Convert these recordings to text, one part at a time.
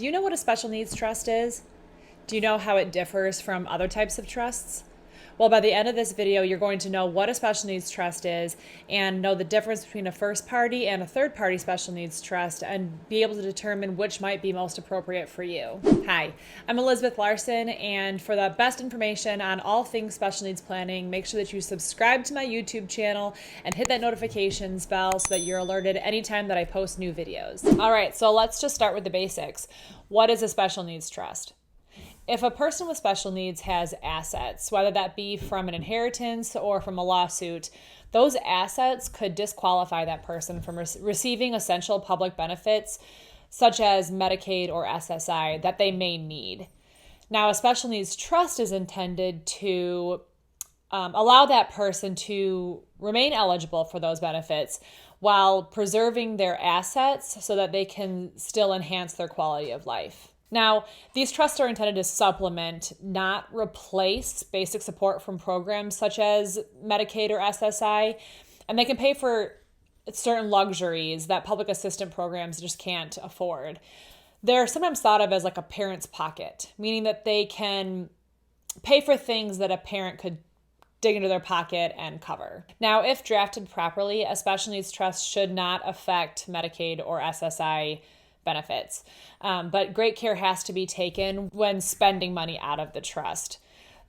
Do you know what a special needs trust is? Do you know how it differs from other types of trusts? Well, by the end of this video, you're going to know what a special needs trust is and know the difference between a first party and a third party special needs trust and be able to determine which might be most appropriate for you. Hi, I'm Elizabeth Larson, and for the best information on all things special needs planning, make sure that you subscribe to my YouTube channel and hit that notifications bell so that you're alerted anytime that I post new videos. All right, so let's just start with the basics. What is a special needs trust? If a person with special needs has assets, whether that be from an inheritance or from a lawsuit, those assets could disqualify that person from receiving essential public benefits such as Medicaid or SSI that they may need. Now, a special needs trust is intended to allow that person to remain eligible for those benefits while preserving their assets so that they can still enhance their quality of life. Now, these trusts are intended to supplement, not replace, basic support from programs such as Medicaid or SSI, and they can pay for certain luxuries that public assistance programs just can't afford. They're sometimes thought of as like a parent's pocket, meaning that they can pay for things that a parent could dig into their pocket and cover. Now, if drafted properly, a special needs trust should not affect Medicaid or SSI benefits. But great care has to be taken when spending money out of the trust.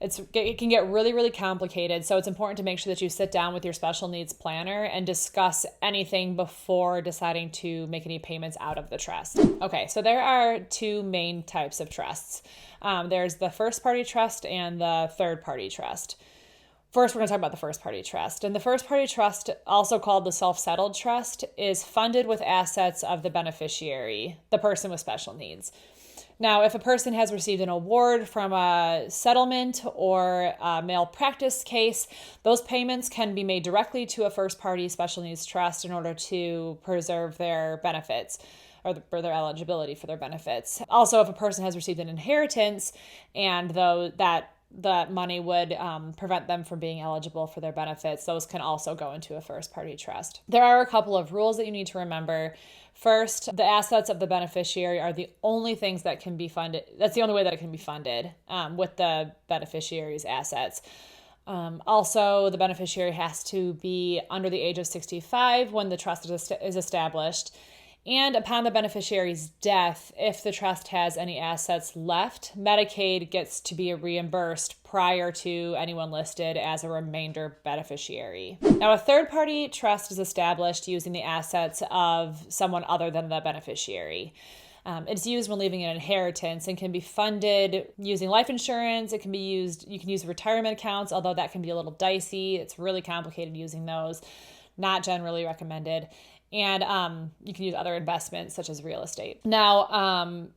It can get really, really complicated, so it's important to make sure that you sit down with your special needs planner and discuss anything before deciding to make any payments out of the trust. Okay, so there are two main types of trusts. There's the first party trust and the third party trust. First, we're going to talk about the first party trust. And the first party trust, also called the self-settled trust, is funded with assets of the beneficiary, the person with special needs. Now, if a person has received an award from a settlement or a malpractice case, those payments can be made directly to a first party special needs trust in order to preserve their benefits or their eligibility for their benefits. Also, if a person has received an inheritance and that money would prevent them from being eligible for their benefits, those can also go into a first party trust. There are a couple of rules that you need to remember. First, the assets of the beneficiary are the only things that can be funded. That's the only way that it can be funded with the beneficiary's assets. Also, the beneficiary has to be under the age of 65 when the trust is established. And upon the beneficiary's death, if the trust has any assets left, Medicaid gets to be reimbursed prior to anyone listed as a remainder beneficiary. Now, a third-party trust is established using the assets of someone other than the beneficiary. It's used when leaving an inheritance and can be funded using life insurance. You can use retirement accounts, although that can be a little dicey. It's really complicated using those. Not generally recommended. And you can use other investments such as real estate. Now,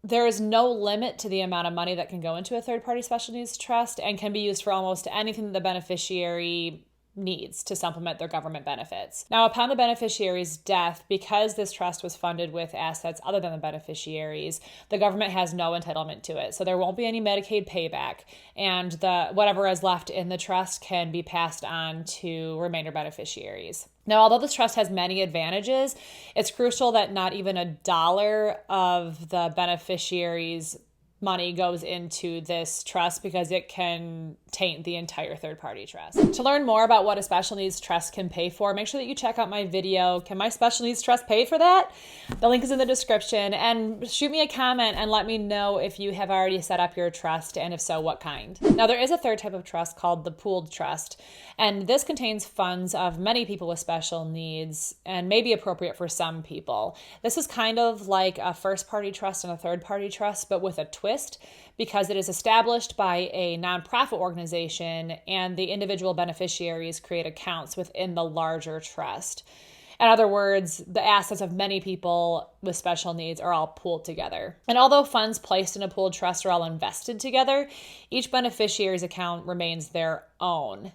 there is no limit to the amount of money that can go into a third-party special needs trust and can be used for almost anything that the beneficiary needs to supplement their government benefits. Now, upon the beneficiary's death, because this trust was funded with assets other than the beneficiaries, the government has no entitlement to it. So there won't be any Medicaid payback, and whatever is left in the trust can be passed on to remainder beneficiaries. Now, although this trust has many advantages, it's crucial that not even $1 of the beneficiary's money goes into this trust because it can taint the entire third-party trust. To learn more about what a special needs trust can pay for, make sure that you check out my video, Can My Special Needs Trust Pay for That? The link is in the description, and shoot me a comment and let me know if you have already set up your trust, and if so, what kind. Now, there is a third type of trust called the pooled trust, and this contains funds of many people with special needs and may be appropriate for some people. This is kind of like a first-party trust and a third-party trust, but with a twist, because it is established by a nonprofit organization and the individual beneficiaries create accounts within the larger trust. In other words, the assets of many people with special needs are all pooled together. And although funds placed in a pooled trust are all invested together, each beneficiary's account remains their own.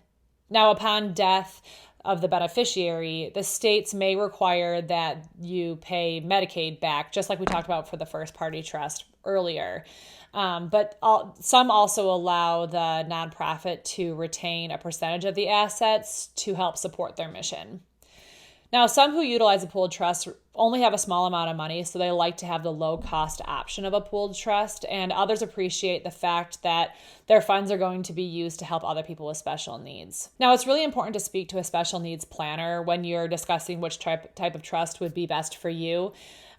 Now, upon death of the beneficiary, the states may require that you pay Medicaid back, just like we talked about for the first party trust earlier. But some also allow the nonprofit to retain a percentage of the assets to help support their mission. Now, some who utilize a pooled trust only have a small amount of money, so they like to have the low cost option of a pooled trust, and others appreciate the fact that their funds are going to be used to help other people with special needs. Now, it's really important to speak to a special needs planner when you're discussing which type of trust would be best for you.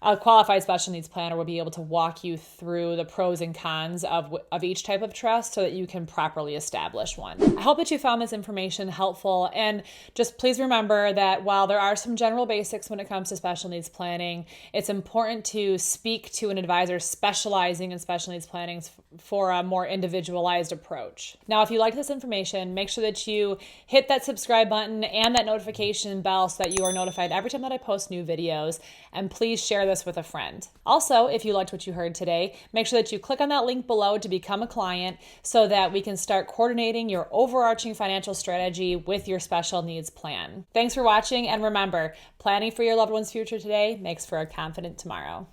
A qualified special needs planner will be able to walk you through the pros and cons of each type of trust so that you can properly establish one. I hope that you found this information helpful, and just please remember that while there are some general basics when it comes to special needs planning, it's important to speak to an advisor specializing in special needs planning for a more individualized approach. Now, if you like this information, make sure that you hit that subscribe button and that notification bell so that you are notified every time that I post new videos, and please share this with a friend. Also, if you liked what you heard today, make sure that you click on that link below to become a client so that we can start coordinating your overarching financial strategy with your special needs plan. Thanks for watching, and remember, planning for your loved one's future today makes for a confident tomorrow.